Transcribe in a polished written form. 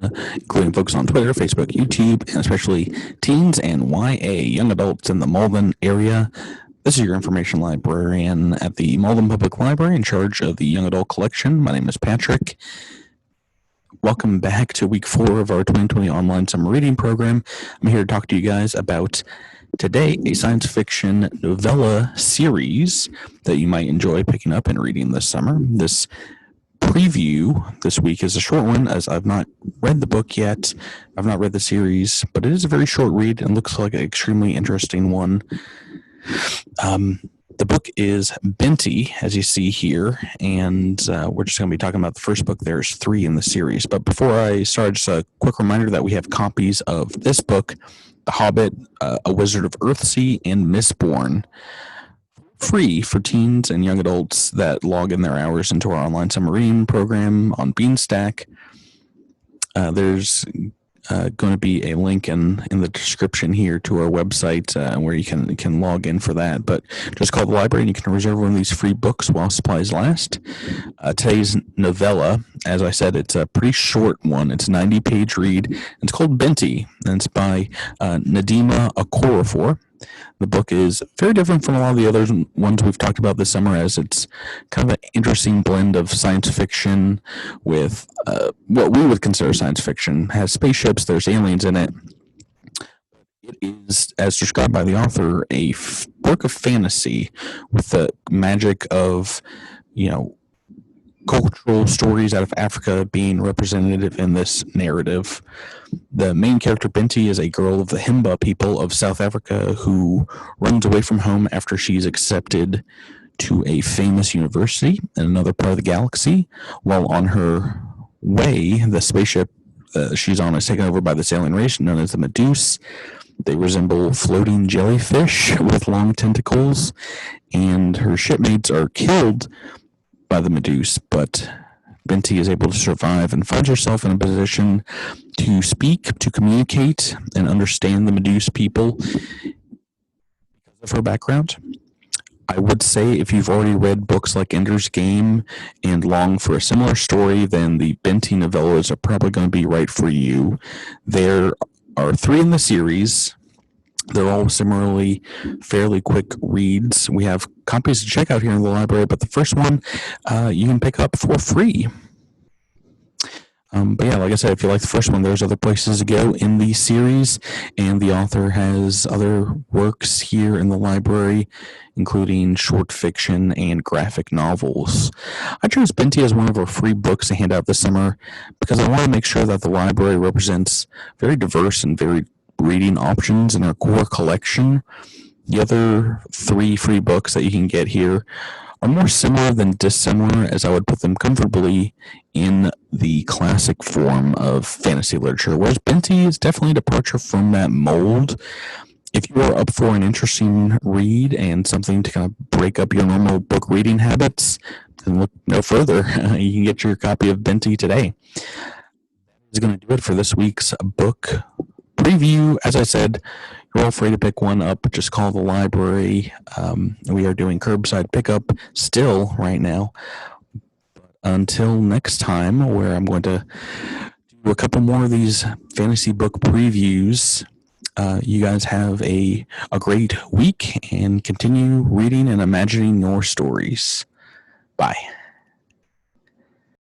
including folks on Twitter, Facebook, YouTube, and especially teens and YA, young adults in the Malden area. This is your information librarian at the Malden Public Library in charge of the young adult collection. My name is Patrick. Welcome back to week 4 of our 2020 online summer reading program. I'm here to talk to you guys about today a science fiction novella series that you might enjoy picking up and reading this summer. This preview this week is a short one, as I've not read the book yet. I've not read the series, but it is a very short read and looks like an extremely interesting one. The book is Binti, as you see here, and we're just going to be talking about the first book. There's 3 in the series. But before I start, just a quick reminder that we have copies of this book, The Hobbit, A Wizard of Earthsea, and Mistborn, free for teens and young adults that log in their hours into our online summer reading program on Beanstack. There's going to be a link in the description here to our website where you can log in for that. But just call the library and you can reserve one of these free books while supplies last. Today's novella, as I said, it's a pretty short one. It's a 90-page read. It's called Binti, and it's by Nnedi Okorafor. The book is very different from a lot of the other ones we've talked about this summer, as it's kind of an interesting blend of science fiction with what we would consider science fiction. It has spaceships, there's aliens in it. It is, as described by the author, a work of fantasy with the magic of, cultural stories out of Africa being representative in this narrative. The main character, Binti, is a girl of the Himba people of South Africa who runs away from home after she's accepted to a famous university in another part of the galaxy. While on her way, the spaceship she's on is taken over by this alien race known as the Medusa. They resemble floating jellyfish with long tentacles, and her shipmates are killed by the Medusa, but Binti is able to survive and finds herself in a position to speak, to communicate, and understand the Medusa people because of her background. I would say if you've already read books like Ender's Game and long for a similar story, then the Binti novellas are probably going to be right for you. There are 3 in the series. They're all similarly fairly quick reads. We have copies to check out here in the library, but the first one you can pick up for free. But yeah, like I said, if you like the first one, there's other places to go in the series, and the author has other works here in the library, including short fiction and graphic novels. I chose Binti as one of our free books to hand out this summer because I want to make sure that the library represents very diverse and very reading options in our core collection. The other 3 free books that you can get here are more similar than dissimilar, as I would put them comfortably in the classic form of fantasy literature, whereas Binti is definitely a departure from that mold. If you are up for an interesting read and something to kind of break up your normal book reading habits, then look no further. You can get your copy of Binti today. That is going to do it for this week's book preview. As I said, you're all free to pick one up. Just call the library. We are doing curbside pickup still right now. Until next time, where I'm going to do a couple more of these fantasy book previews, you guys have a great week and continue reading and imagining your stories. Bye.